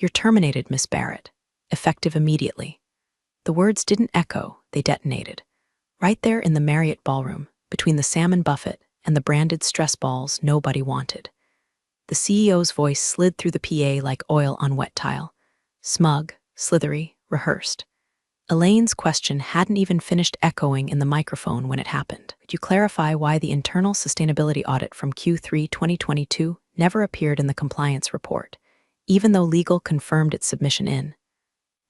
"You're terminated, Miss Barrett. Effective immediately." The words didn't echo, they detonated. Right there in the Marriott ballroom, between the salmon buffet and the branded stress balls nobody wanted. The CEO's voice slid through the PA like oil on wet tile. Smug, slithery, rehearsed. Elaine's question hadn't even finished echoing in the microphone when it happened. Could you clarify why the internal sustainability audit from Q3 2022 never appeared in the compliance report, even though legal confirmed its submission in?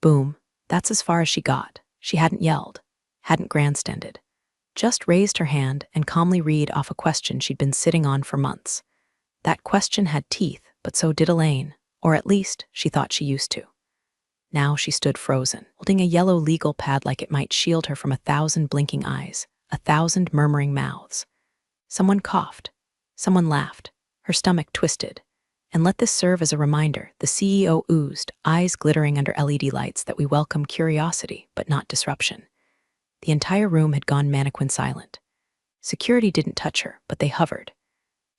Boom. That's as far as she got. She hadn't yelled, hadn't grandstanded. Just raised her hand and calmly read off a question she'd been sitting on for months. That question had teeth, but so did Elaine, or at least she thought she used to. Now she stood frozen, holding a yellow legal pad like it might shield her from 1,000 blinking eyes, 1,000 murmuring mouths. Someone coughed. Someone laughed. Her stomach twisted. And let this serve as a reminder, the CEO oozed, eyes glittering under LED lights, that we welcome curiosity, but not disruption. The entire room had gone mannequin silent. Security didn't touch her, but they hovered.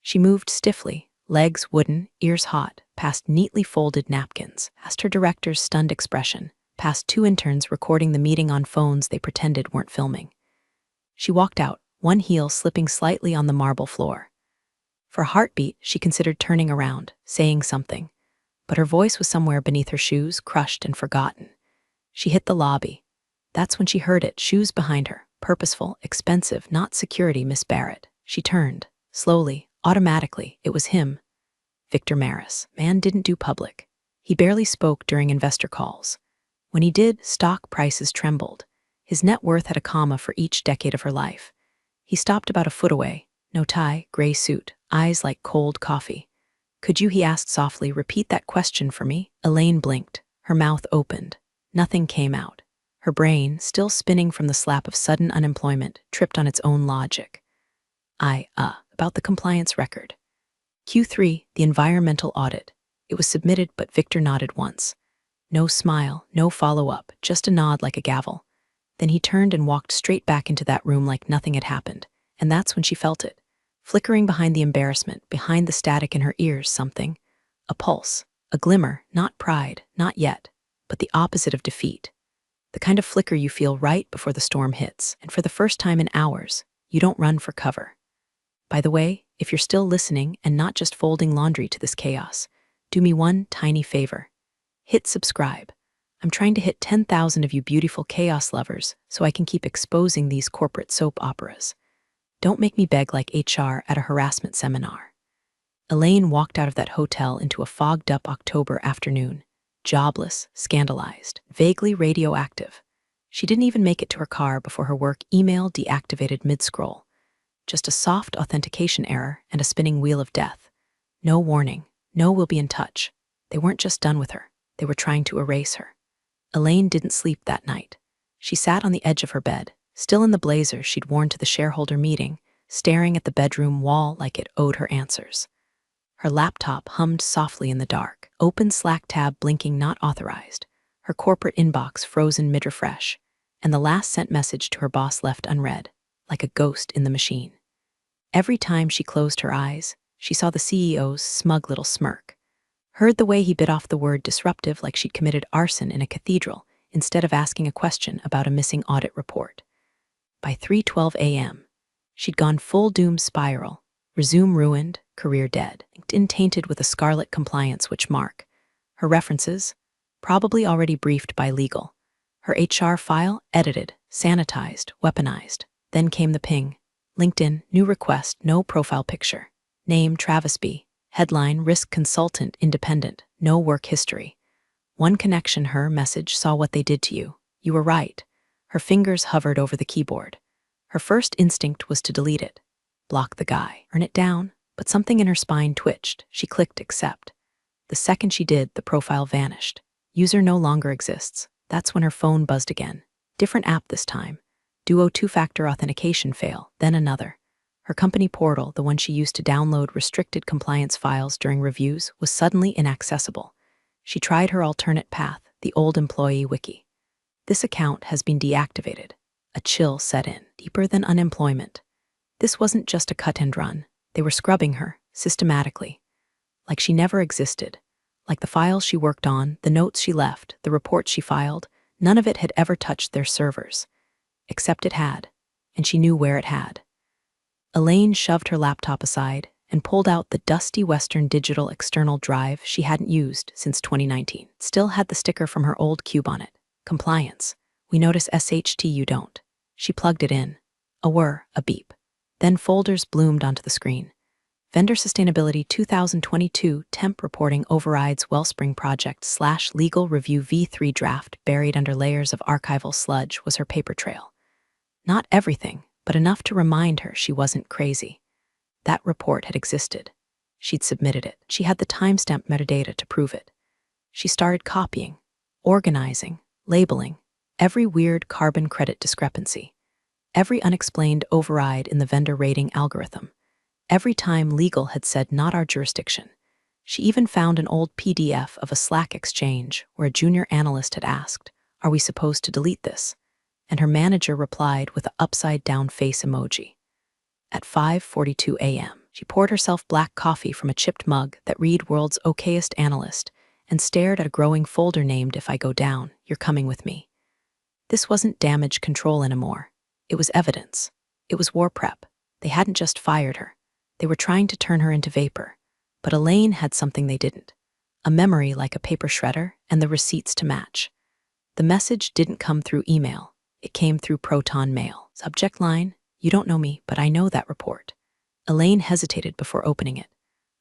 She moved stiffly, legs wooden, ears hot, past neatly folded napkins, past her director's stunned expression, past 2 interns recording the meeting on phones they pretended weren't filming. She walked out, one heel slipping slightly on the marble floor. For a heartbeat, she considered turning around, saying something, but her voice was somewhere beneath her shoes, crushed and forgotten. She hit the lobby. That's when she heard it, shoes behind her, purposeful, expensive, not security, Miss Barrett. She turned, slowly, automatically. It was him. Victor Maris. Man didn't do public. He barely spoke during investor calls. When he did, stock prices trembled. His net worth had a comma for each decade of her life. He stopped about a foot away. No tie, gray suit, eyes like cold coffee. "Could you," he asked softly, "repeat that question for me?" Elaine blinked. Her mouth opened. Nothing came out. Her brain, still spinning from the slap of sudden unemployment, tripped on its own logic. About the compliance record. Q3, the environmental audit. It was submitted, but Victor nodded once. No smile, no follow-up, just a nod like a gavel. Then he turned and walked straight back into that room like nothing had happened. And that's when she felt it. Flickering behind the embarrassment, behind the static in her ears, something. A pulse, a glimmer, not pride, not yet, but the opposite of defeat. The kind of flicker you feel right before the storm hits, and for the first time in hours, you don't run for cover. By the way, if you're still listening and not just folding laundry to this chaos, do me one tiny favor. Hit subscribe. I'm trying to hit 10,000 of you beautiful chaos lovers so I can keep exposing these corporate soap operas. Don't make me beg like HR at a harassment seminar. Elaine walked out of that hotel into a fogged-up October afternoon, jobless, scandalized, vaguely radioactive. She didn't even make it to her car before her work email deactivated mid-scroll. Just a soft authentication error and a spinning wheel of death. No warning, no "we'll be in touch." They weren't just done with her, they were trying to erase her. Elaine didn't sleep that night. She sat on the edge of her bed, still in the blazer she'd worn to the shareholder meeting, staring at the bedroom wall like it owed her answers. Her laptop hummed softly in the dark, open Slack tab blinking not authorized, her corporate inbox frozen mid-refresh, and the last sent message to her boss left unread, like a ghost in the machine. Every time she closed her eyes, she saw the CEO's smug little smirk, heard the way he bit off the word disruptive like she'd committed arson in a cathedral instead of asking a question about a missing audit report. By 3:12 a.m., she'd gone full doom spiral, resume ruined, career dead, LinkedIn tainted with a scarlet compliance witch mark. Her references, probably already briefed by legal. Her HR file, edited, sanitized, weaponized. Then came the ping. LinkedIn, new request, no profile picture. Name, Travis B. Headline, risk consultant, independent, no work history. One connection, her message, saw what they did to you. You were right. Her fingers hovered over the keyboard. Her first instinct was to delete it. Block the guy, earn it down, but something in her spine twitched. She clicked accept. The second she did, the profile vanished. User no longer exists. That's when her phone buzzed again. Different app this time. Duo two-factor authentication fail, then another. Her company portal, the one she used to download restricted compliance files during reviews, was suddenly inaccessible. She tried her alternate path, the old employee wiki. This account has been deactivated. A chill set in, deeper than unemployment. This wasn't just a cut and run. They were scrubbing her, systematically. Like she never existed. Like the files she worked on, the notes she left, the reports she filed, none of it had ever touched their servers. Except it had, and she knew where it had. Elaine shoved her laptop aside and pulled out the dusty Western Digital external drive she hadn't used since 2019. It still had the sticker from her old cube on it. Compliance. We notice SHT you don't. She plugged it in. A whir, a beep. Then folders bloomed onto the screen. Vendor Sustainability 2022 Temp Reporting Overrides Wellspring Project / Legal Review V3 Draft buried under layers of archival sludge was her paper trail. Not everything, but enough to remind her she wasn't crazy. That report had existed. She'd submitted it. She had the timestamp metadata to prove it. She started copying, organizing, labeling every weird carbon credit discrepancy, every unexplained override in the vendor rating algorithm, every time legal had said not our jurisdiction. She even found an old PDF of a Slack exchange where a junior analyst had asked, "Are we supposed to delete this?" And her manager replied with an upside-down face emoji. At 5:42 a.m., she poured herself black coffee from a chipped mug that read World's Okayest Analyst and stared at a growing folder named If I Go Down, You're Coming With Me. This wasn't damage control anymore. It was evidence. It was war prep. They hadn't just fired her. They were trying to turn her into vapor. But Elaine had something they didn't. A memory like a paper shredder and the receipts to match. The message didn't come through email. It came through Proton Mail. Subject line, "You don't know me, but I know that report." Elaine hesitated before opening it.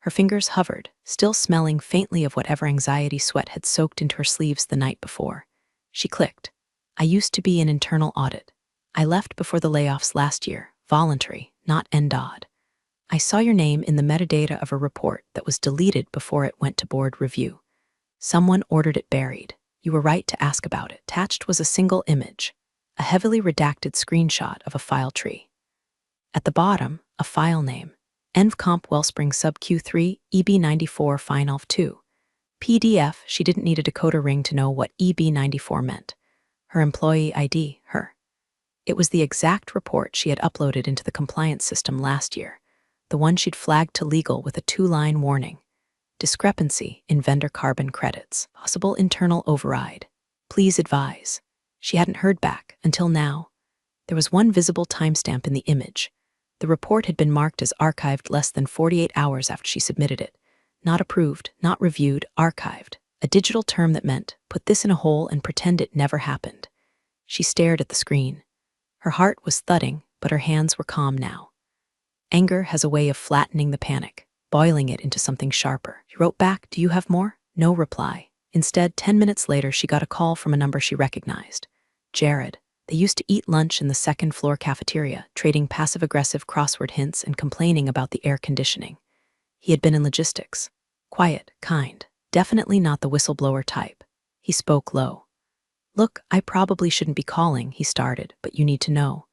Her fingers hovered, still smelling faintly of whatever anxiety sweat had soaked into her sleeves the night before. She clicked. "I used to be in internal audit. I left before the layoffs last year, voluntary, not NDOD. I saw your name in the metadata of a report that was deleted before it went to board review. Someone ordered it buried. You were right to ask about it." Attached was a single image, a heavily redacted screenshot of a file tree. At the bottom, a file name, envcomp wellspring sub q3 eb94 finealf 2. PDF. She didn't need a decoder ring to know what eb94 meant. Her employee ID, her. It was the exact report she had uploaded into the compliance system last year, the one she'd flagged to legal with a 2-line warning. Discrepancy in vendor carbon credits. Possible internal override. Please advise. She hadn't heard back until now. There was one visible timestamp in the image. The report had been marked as archived less than 48 hours after she submitted it. Not approved, not reviewed, archived. A digital term that meant, put this in a hole and pretend it never happened. She stared at the screen. Her heart was thudding, but her hands were calm now. Anger has a way of flattening the panic, boiling it into something sharper. She wrote back, "Do you have more?" No reply. Instead, 10 minutes later, she got a call from a number she recognized. Jared. They used to eat lunch in the second-floor cafeteria, trading passive-aggressive crossword hints and complaining about the air conditioning. He had been in logistics. Quiet, kind, definitely not the whistleblower type. He spoke low. "Look, I probably shouldn't be calling," he started, "but you need to know.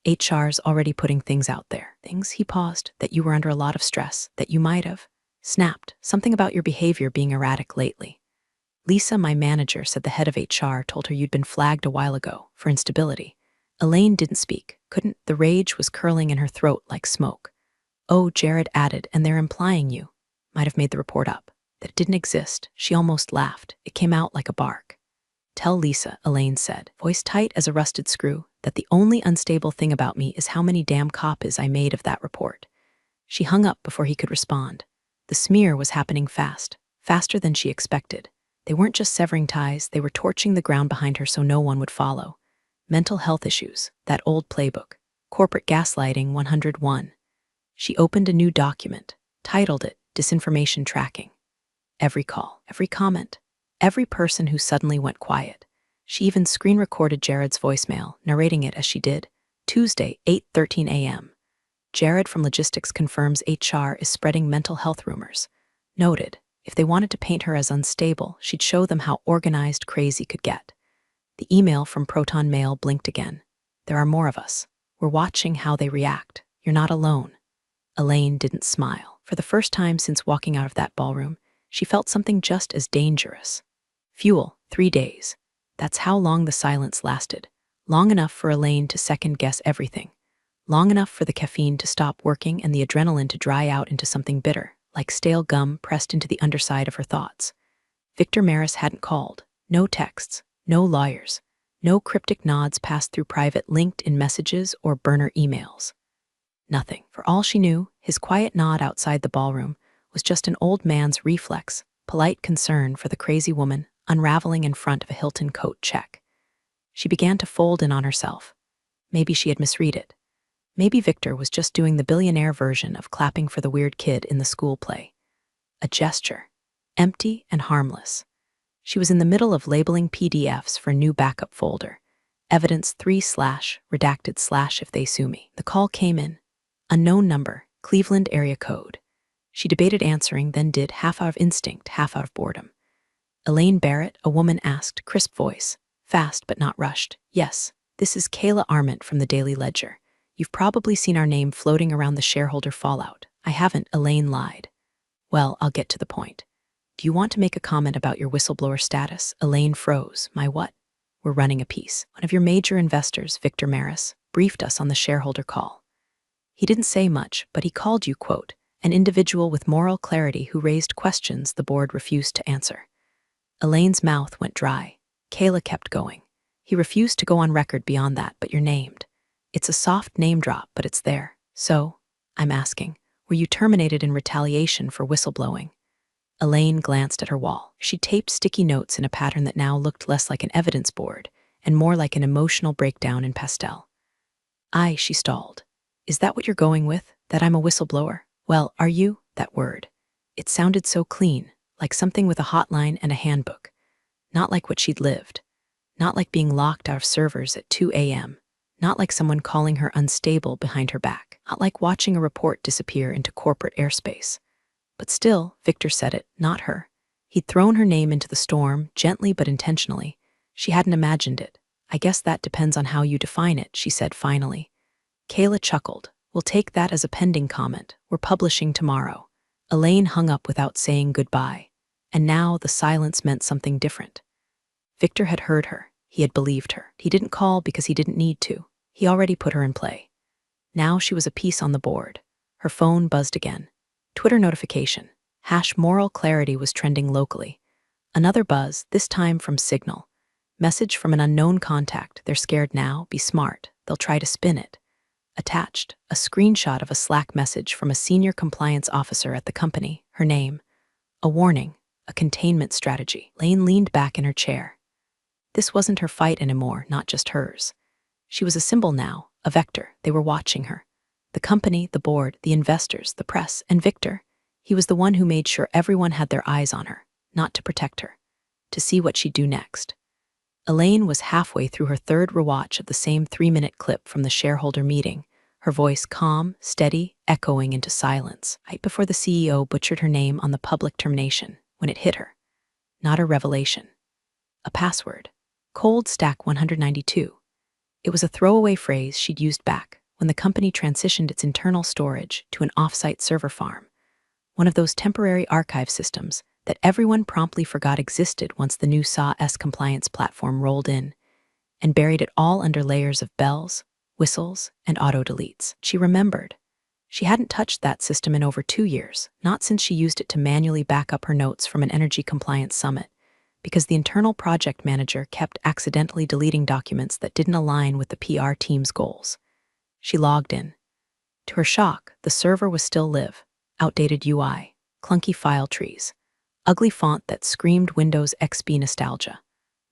HR's already putting things out there." Things, he paused, "that you were under a lot of stress, that you might have snapped, something about your behavior being erratic lately. Lisa, my manager, said the head of HR told her you'd been flagged a while ago for instability." Elaine didn't speak, couldn't. The rage was curling in her throat like smoke. "Oh," Jared added, "and they're implying you might have made the report up, that it didn't exist." She almost laughed. It came out like a bark. "Tell Lisa," Elaine said, voice tight as a rusted screw, "that the only unstable thing about me is how many damn copies I made of that report." She hung up before he could respond. The smear was happening fast, faster than she expected. They weren't just severing ties, they were torching the ground behind her so no one would follow. Mental health issues, that old playbook. Corporate gaslighting 101. She opened a new document, titled it Disinformation Tracking. Every call, every comment, every person who suddenly went quiet. She even screen-recorded Jared's voicemail, narrating it as she did. Tuesday, 8:13 a.m. Jared from Logistics confirms HR is spreading mental health rumors. Noted, if they wanted to paint her as unstable, she'd show them how organized crazy could get. The email from Proton Mail blinked again. "There are more of us. We're watching how they react. You're not alone." Elaine didn't smile. For the first time since walking out of that ballroom, she felt something just as dangerous. Fuel, 3 days. That's how long the silence lasted. Long enough for Elaine to second-guess everything. Long enough for the caffeine to stop working and the adrenaline to dry out into something bitter, like stale gum pressed into the underside of her thoughts. Victor Maris hadn't called. No texts, no lawyers, no cryptic nods passed through private LinkedIn messages or burner emails. Nothing. For all she knew, his quiet nod outside the ballroom was just an old man's reflex, polite concern for the crazy woman unraveling in front of a Hilton coat check. She began to fold in on herself. Maybe she had misread it. Maybe Victor was just doing the billionaire version of clapping for the weird kid in the school play. A gesture, empty and harmless. She was in the middle of labeling PDFs for a new backup folder. Evidence 3/redacted/ if they sue me. The call came in. Unknown number, Cleveland area code. She debated answering, then did, half out of instinct, half out of boredom. Elaine Barrett, a woman asked, crisp voice, fast but not rushed. Yes, this is Kayla Arment from the Daily Ledger. You've probably seen our name floating around the shareholder fallout. I haven't, Elaine lied. Well, I'll get to the point. Do you want to make a comment about your whistleblower status? Elaine froze. My what? We're running a piece. One of your major investors, Victor Maris, briefed us on the shareholder call. He didn't say much, but he called you, quote, an individual with moral clarity who raised questions the board refused to answer. Elaine's mouth went dry. Kayla kept going. He refused to go on record beyond that, but you're named. It's a soft name drop, but it's there. So, I'm asking, were you terminated in retaliation for whistleblowing? Elaine glanced at her wall. She taped sticky notes in a pattern that now looked less like an evidence board and more like an emotional breakdown in pastel. She stalled. Is that what you're going with? That I'm a whistleblower? Well, are you? That word. It sounded so clean, like something with a hotline and a handbook. Not like what she'd lived. Not like being locked out of servers at 2 a.m. Not like someone calling her unstable behind her back. Not like watching a report disappear into corporate airspace. But still, Victor said it, not her. He'd thrown her name into the storm, gently but intentionally. She hadn't imagined it. I guess that depends on how you define it, she said finally. Kayla chuckled. We'll take that as a pending comment. We're publishing tomorrow. Elaine hung up without saying goodbye. And now the silence meant something different. Victor had heard her. He had believed her. He didn't call because he didn't need to. He already put her in play. Now she was a piece on the board. Her phone buzzed again. Twitter notification. #moral clarity was trending locally. Another buzz, this time from Signal. Message from an unknown contact. They're scared now. Be smart. They'll try to spin it. Attached, a screenshot of a Slack message from a senior compliance officer at the company. Her name. A warning. A containment strategy. Elaine leaned back in her chair. This wasn't her fight anymore, not just hers. She was a symbol now, a vector. They were watching her. The company, the board, the investors, the press, and Victor. He was the one who made sure everyone had their eyes on her, not to protect her, to see what she'd do next. Elaine was halfway through her third rewatch of the same 3-minute clip from the shareholder meeting, her voice calm, steady, echoing into silence, right before the CEO butchered her name on the public termination, when it hit her. Not a revelation. A password. Cold Stack 192. It was a throwaway phrase she'd used back when the company transitioned its internal storage to an off-site server farm, one of those temporary archive systems that everyone promptly forgot existed once the new SAW compliance platform rolled in, and buried it all under layers of bells, whistles, and auto-deletes. She remembered. She hadn't touched that system in over 2 years, not since she used it to manually back up her notes from an energy compliance summit, because the internal project manager kept accidentally deleting documents that didn't align with the PR team's goals. She logged in. To her shock, the server was still live, outdated UI, clunky file trees, ugly font that screamed Windows XP nostalgia,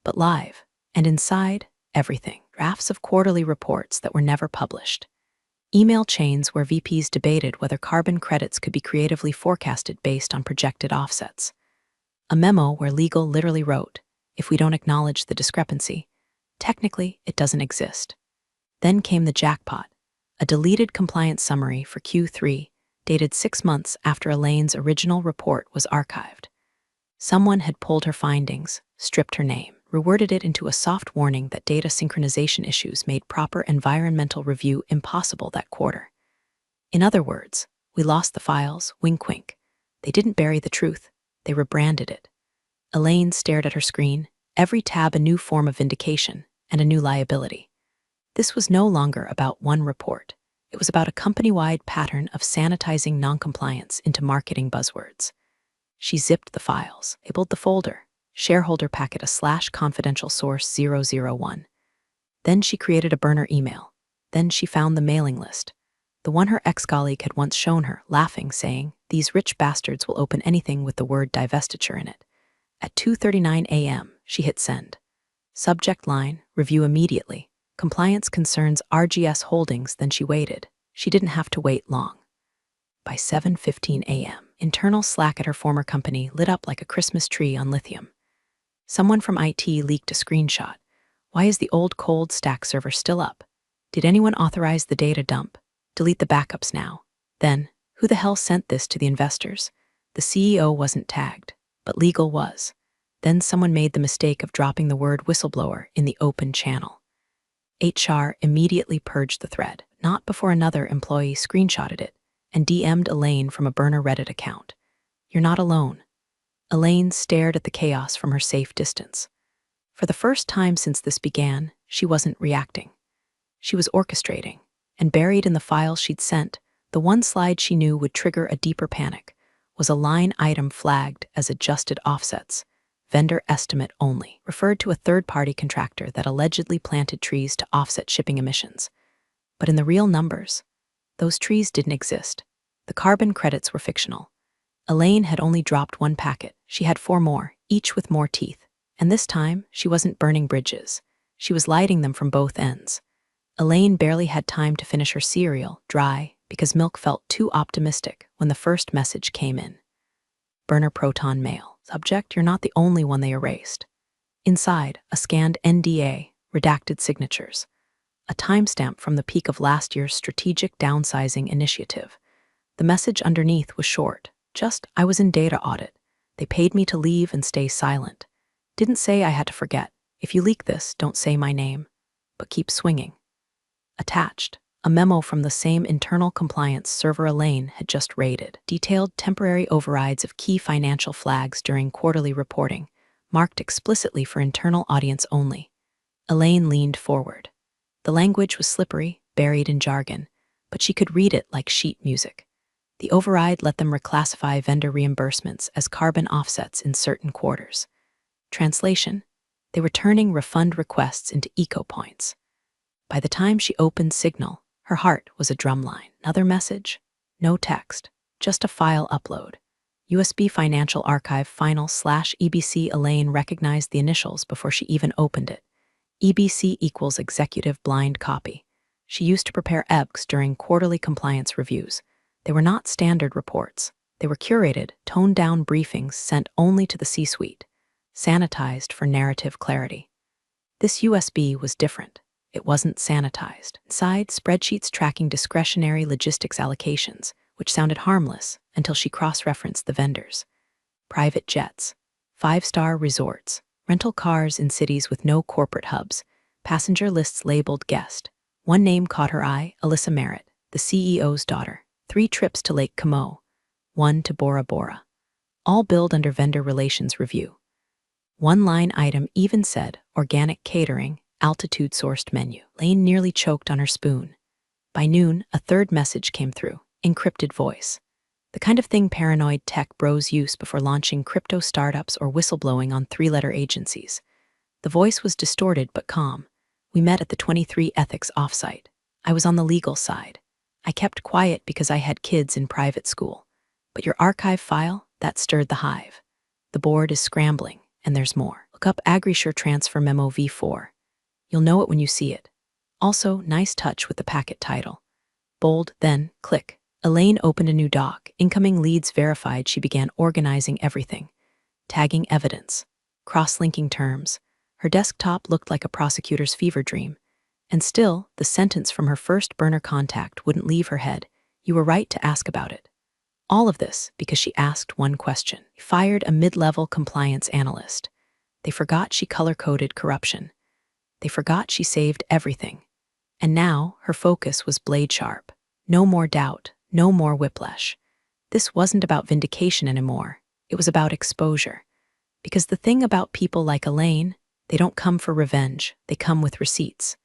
but live, and inside, everything. Drafts of quarterly reports that were never published. Email chains where VPs debated whether carbon credits could be creatively forecasted based on projected offsets. A memo where legal literally wrote, if we don't acknowledge the discrepancy, technically it doesn't exist. Then came the jackpot, a deleted compliance summary for Q3, dated 6 months after Elaine's original report was archived. Someone had pulled her findings, stripped her name, reworded it into a soft warning that data synchronization issues made proper environmental review impossible that quarter. In other words, we lost the files, wink wink. They didn't bury the truth, they rebranded it. Elaine stared at her screen, every tab a new form of vindication and a new liability. This was no longer about one report. It was about a company-wide pattern of sanitizing noncompliance into marketing buzzwords. She zipped the files, labeled the folder, shareholder packet a confidential source 001. Then she created a burner email. Then she found the mailing list. The one her ex-colleague had once shown her, laughing, saying, "These rich bastards will open anything with the word divestiture in it." At 2:39 a.m., she hit send. Subject line, review immediately. Compliance concerns RGS Holdings. Then she waited. She didn't have to wait long. By 7:15 a.m., internal Slack at her former company lit up like a Christmas tree on lithium. Someone from IT leaked a screenshot. Why is the old cold stack server still up? Did anyone authorize the data dump? Delete the backups now. Then, who the hell sent this to the investors? The CEO wasn't tagged, but legal was. Then someone made the mistake of dropping the word whistleblower in the open channel. HR immediately purged the thread, not before another employee screenshotted it and DM'd Elaine from a burner Reddit account. "You're not alone." Elaine stared at the chaos from her safe distance. For the first time since this began, she wasn't reacting. She was orchestrating, and buried in the files she'd sent, the one slide she knew would trigger a deeper panic, was a line item flagged as adjusted offsets, vendor estimate only, referred to a third-party contractor that allegedly planted trees to offset shipping emissions. But in the real numbers, those trees didn't exist. The carbon credits were fictional. Elaine had only dropped one packet. She had 4 more, each with more teeth. And this time, she wasn't burning bridges. She was lighting them from both ends. Elaine barely had time to finish her cereal, dry, because milk felt too optimistic when the first message came in. Burner Proton Mail. Subject, "You're not the only one they erased." Inside, a scanned NDA, redacted signatures. A timestamp from the peak of last year's strategic downsizing initiative. The message underneath was short. Just, "I was in data audit. They paid me to leave and stay silent. Didn't say I had to forget. If you leak this, don't say my name. But keep swinging." Attached, a memo from the same internal compliance server Elaine had just raided. Detailed temporary overrides of key financial flags during quarterly reporting, marked explicitly for internal audience only. Elaine leaned forward. The language was slippery, buried in jargon, but she could read it like sheet music. The override let them reclassify vendor reimbursements as carbon offsets in certain quarters. Translation: they were turning refund requests into eco-points. By the time she opened Signal, her heart was a drumline. Another message? No text, just a file upload. USB Financial Archive Final/EBC. Elaine recognized the initials before she even opened it. EBC equals Executive Blind Copy. She used to prepare EBCs during quarterly compliance reviews. They were not standard reports. They were curated, toned-down briefings sent only to the C-suite, sanitized for narrative clarity. This USB was different. It wasn't sanitized. Inside, spreadsheets tracking discretionary logistics allocations, which sounded harmless until she cross-referenced the vendors. Private jets, 5-star resorts, rental cars in cities with no corporate hubs, passenger lists labeled guest. One name caught her eye, Alyssa Barrett, the CEO's daughter. 3 trips to Lake Como, 1 to Bora Bora. All billed under vendor relations review. One line item even said organic catering, altitude-sourced menu. Elaine nearly choked on her spoon. By noon, a third message came through, encrypted voice. The kind of thing paranoid tech bros use before launching crypto startups or whistleblowing on 3-letter agencies. The voice was distorted but calm. "We met at the 23 ethics offsite. I was on the legal side. I kept quiet because I had kids in private school. But your archive file, that stirred the hive. The board is scrambling, and there's more. Look up AgriSure Transfer Memo V4. You'll know it when you see it. Also, nice touch with the packet title. Bold, then, click." Elaine opened a new doc. Incoming leads verified. She began organizing everything. Tagging evidence. Cross-linking terms. Her desktop looked like a prosecutor's fever dream. And still, the sentence from her first burner contact wouldn't leave her head. "You were right to ask about it." All of this because she asked one question. Fired a mid-level compliance analyst. They forgot she color-coded corruption. They forgot she saved everything. And now, her focus was blade sharp. No more doubt, no more whiplash. This wasn't about vindication anymore. It was about exposure. Because the thing about people like Elaine, they don't come for revenge. They come with receipts.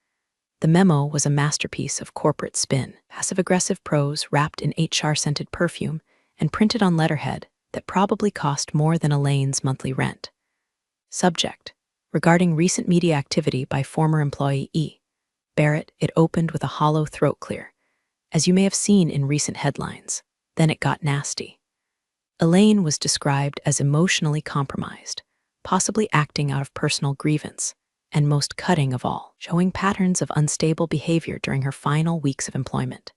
The memo was a masterpiece of corporate spin, passive-aggressive prose wrapped in HR-scented perfume and printed on letterhead that probably cost more than Elaine's monthly rent. Subject: regarding recent media activity by former employee E. Barrett. It opened with a hollow throat clear, as you may have seen in recent headlines. Then it got nasty. Elaine was described as emotionally compromised, possibly acting out of personal grievance, and most cutting of all, showing patterns of unstable behavior during her final weeks of employment.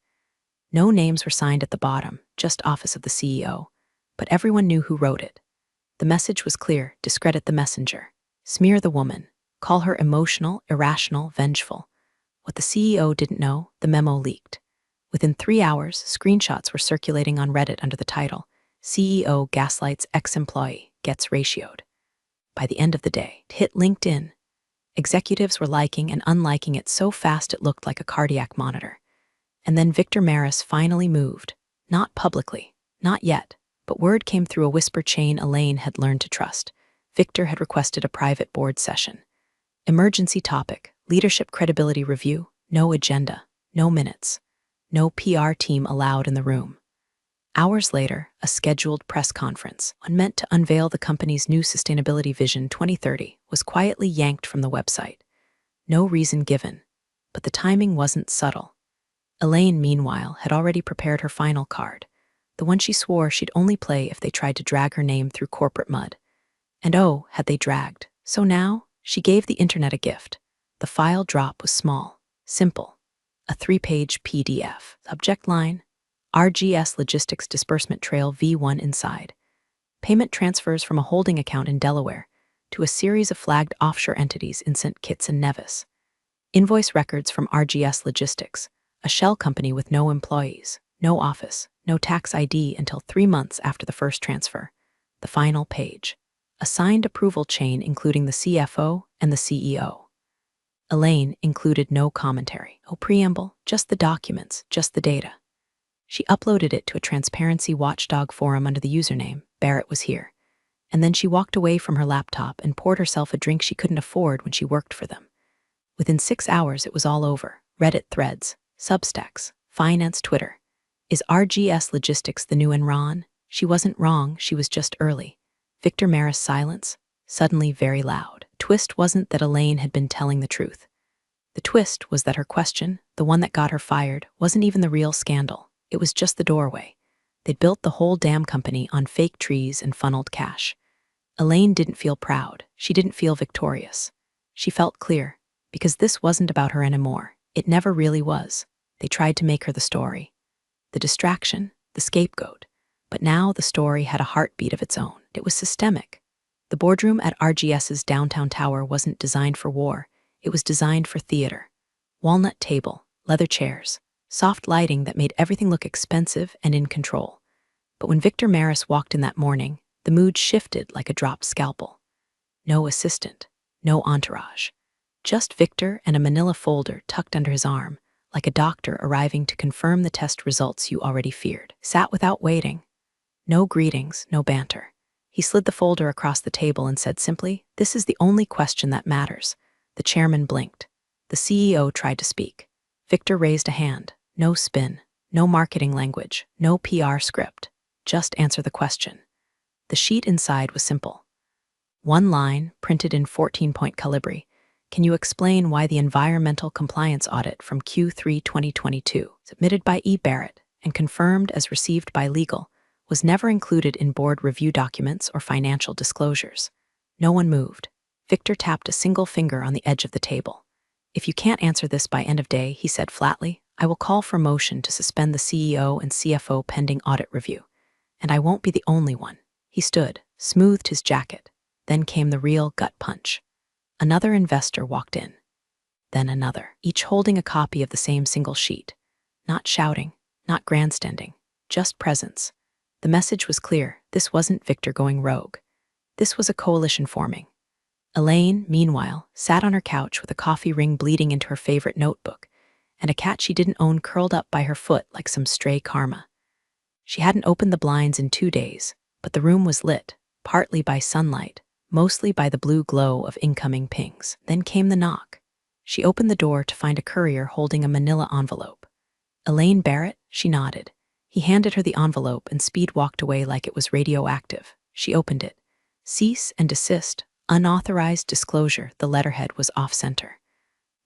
No names were signed at the bottom, just Office of the CEO, but everyone knew who wrote it. The message was clear: discredit the messenger, smear the woman, call her emotional, irrational, vengeful. What the CEO didn't know, the memo leaked. Within 3 hours, screenshots were circulating on Reddit under the title, CEO gaslights ex-employee, gets ratioed. By the end of the day, it hit LinkedIn. Executives were liking and unliking it so fast it looked like a cardiac monitor. And then Victor Maris finally moved. Not publicly, not yet, but word came through a whisper chain Elaine had learned to trust. Victor had requested a private board session. Emergency topic: leadership credibility review. No agenda, no minutes, no PR team allowed in the room. Hours later, a scheduled press conference, one meant to unveil the company's new Sustainability Vision 2030, was quietly yanked from the website. No reason given, but the timing wasn't subtle. Elaine, meanwhile, had already prepared her final card, the one she swore she'd only play if they tried to drag her name through corporate mud. And oh, had they dragged. So now, she gave the internet a gift. The file drop was small, simple, a 3-page PDF. Subject line: RGS Logistics Disbursement Trail V1 inside. Payment transfers from a holding account in Delaware to a series of flagged offshore entities in St. Kitts and Nevis. Invoice records from RGS Logistics, a shell company with no employees, no office, no tax ID until 3 months after the first transfer. The final page: a signed approval chain including the CFO and the CEO. Elaine included no commentary, no preamble, just the documents, just the data. She uploaded it to a transparency watchdog forum under the username, Barrett was here. And then she walked away from her laptop and poured herself a drink she couldn't afford when she worked for them. Within 6 hours, it was all over. Reddit threads, Substacks, finance Twitter. Is RGS Logistics the new Enron? She wasn't wrong, she was just early. Victor Maris' silence, suddenly very loud. Twist wasn't that Elaine had been telling the truth. The twist was that her question, the one that got her fired, wasn't even the real scandal. It was just the doorway. They'd built the whole damn company on fake trees and funneled cash. Elaine didn't feel proud. She didn't feel victorious. She felt clear, because this wasn't about her anymore. It never really was. They tried to make her the story, the distraction, the scapegoat. But now the story had a heartbeat of its own. It was systemic. The boardroom at RGS's downtown tower wasn't designed for war. It was designed for theater. Walnut table, leather chairs, soft lighting that made everything look expensive and in control. But when Victor Maris walked in that morning, the mood shifted like a dropped scalpel. No assistant, no entourage. Just Victor and a manila folder tucked under his arm, like a doctor arriving to confirm the test results you already feared. Sat without waiting. No greetings, no banter. He slid the folder across the table and said simply, "This is the only question that matters." The chairman blinked. The CEO tried to speak. Victor raised a hand. No spin, no marketing language, no PR script. Just answer the question. The sheet inside was simple. One line, printed in 14-point calibri. Can you explain why the environmental compliance audit from Q3 2022, submitted by E. Barrett and confirmed as received by legal, was never included in board review documents or financial disclosures? No one moved. Victor tapped a single finger on the edge of the table. "If you can't answer this by end of day," he said flatly, "I will call for motion to suspend the CEO and CFO pending audit review. And I won't be the only one." He stood, smoothed his jacket. Then came the real gut punch. Another investor walked in. Then another, each holding a copy of the same single sheet. Not shouting, not grandstanding, just presence. The message was clear. This wasn't Victor going rogue. This was a coalition forming. Elaine, meanwhile, sat on her couch with a coffee ring bleeding into her favorite notebook, and a cat she didn't own curled up by her foot like some stray karma. She hadn't opened the blinds in 2 days, but the room was lit, partly by sunlight, mostly by the blue glow of incoming pings. Then came the knock. She opened the door to find a courier holding a manila envelope. "Elaine Barrett?" She nodded. He handed her the envelope and Speed walked away like it was radioactive. She opened it. "Cease and desist. Unauthorized disclosure, the letterhead was off-center.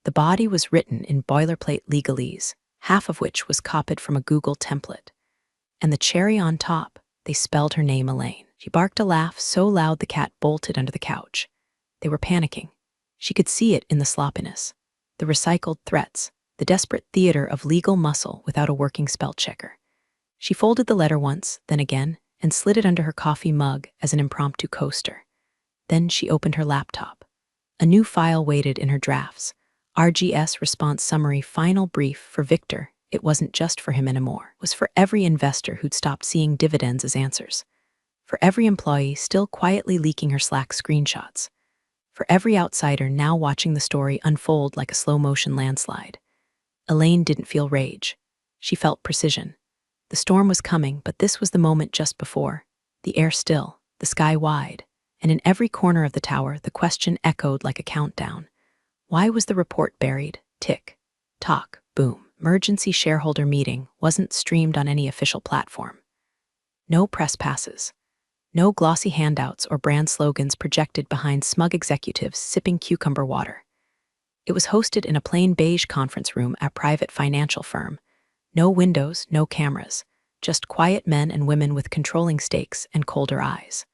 The body was written in boilerplate legalese, half of which was copied from a Google template. And the cherry on top, they spelled her name Elaine. She barked a laugh so loud the cat bolted under the couch. They were panicking. She could see it in the sloppiness, the recycled threats, the desperate theater of legal muscle without a working spell checker. She folded the letter once, then again, and slid it under her coffee mug as an impromptu coaster. Then she opened her laptop. A new file waited in her drafts. RGS response summary final brief for Victor. It wasn't just for him anymore. It was for every investor who'd stopped seeing dividends as answers. For every employee still quietly leaking her Slack screenshots. For every outsider now watching the story unfold like a slow-motion landslide. Elaine didn't feel rage. She felt precision. The storm was coming, but this was the moment just before. The air still, the sky wide, and in every corner of the tower, the question echoed like a countdown. Why was the report buried? Tick, tock, boom. Emergency shareholder meeting wasn't streamed on any official platform. No press passes. No glossy handouts or brand slogans projected behind smug executives sipping cucumber water. It was hosted in a plain beige conference room at a private financial firm. No windows, no cameras, just quiet men and women with controlling stakes and colder eyes.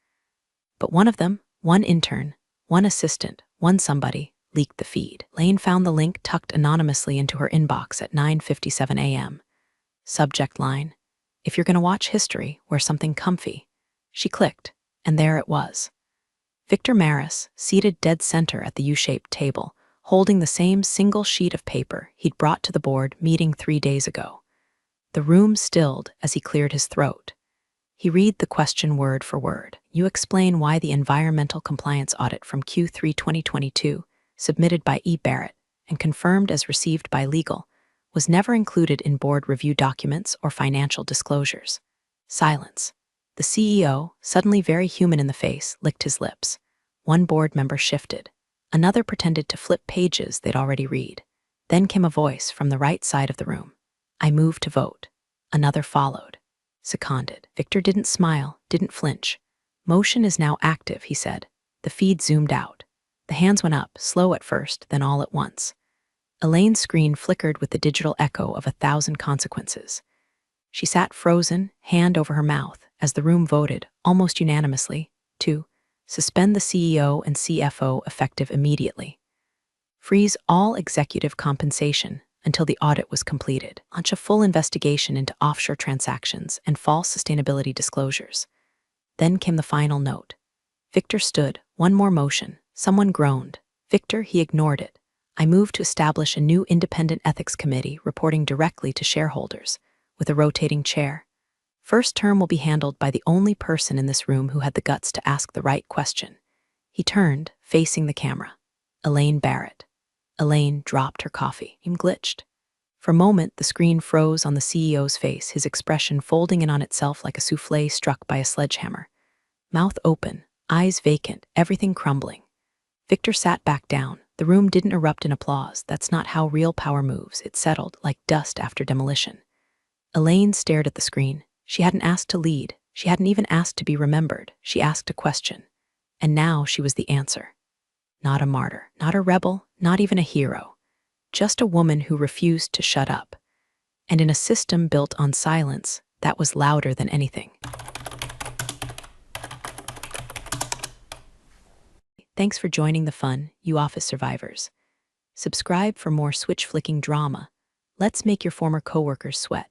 But one of them, one intern, one assistant, one somebody, leaked the feed. Elaine found the link tucked anonymously into her inbox at 9:57 a.m. Subject line, "If you're going to watch history, wear something comfy." She clicked, and there it was. Victor Maris, seated dead center at the U-shaped table, holding the same single sheet of paper he'd brought to the board meeting 3 days ago. The room stilled as he cleared his throat. He read the question word for word. "You explain why the environmental compliance audit from Q3 2022, submitted by E. Barrett and confirmed as received by legal, was never included in board review documents or financial disclosures." Silence. The CEO, suddenly very human in the face, licked his lips. One board member shifted. Another pretended to flip pages they'd already read. Then came a voice from the right side of the room. "I move to vote." Another followed. Seconded. Victor didn't smile, didn't flinch. "Motion is now active," he said. The feed zoomed out. The hands went up, slow at first, then all at once. Elaine's screen flickered with the digital echo of 1,000 consequences. She sat frozen, hand over her mouth, as the room voted, almost unanimously, to suspend the CEO and CFO effective immediately. Freeze all executive compensation until the audit was completed. Launch a full investigation into offshore transactions and false sustainability disclosures. Then came the final note. Victor stood, one more motion. Someone groaned. "Victor," he ignored it. "I move to establish a new independent ethics committee reporting directly to shareholders, with a rotating chair. First term will be handled by the only person in this room who had the guts to ask the right question." He turned, facing the camera. Elaine Barrett. Elaine dropped her coffee. He glitched. For a moment, the screen froze on the CEO's face, his expression folding in on itself like a soufflé struck by a sledgehammer. Mouth open, eyes vacant, everything crumbling. Victor sat back down. The room didn't erupt in applause. That's not how real power moves. It settled, like dust after demolition. Elaine stared at the screen. She hadn't asked to lead. She hadn't even asked to be remembered. She asked a question. And now she was the answer. Not a martyr, not a rebel, not even a hero. Just a woman who refused to shut up. And in a system built on silence, that was louder than anything. Thanks for joining the fun, you office survivors. Subscribe for more switch-flicking drama. Let's make your former coworkers sweat.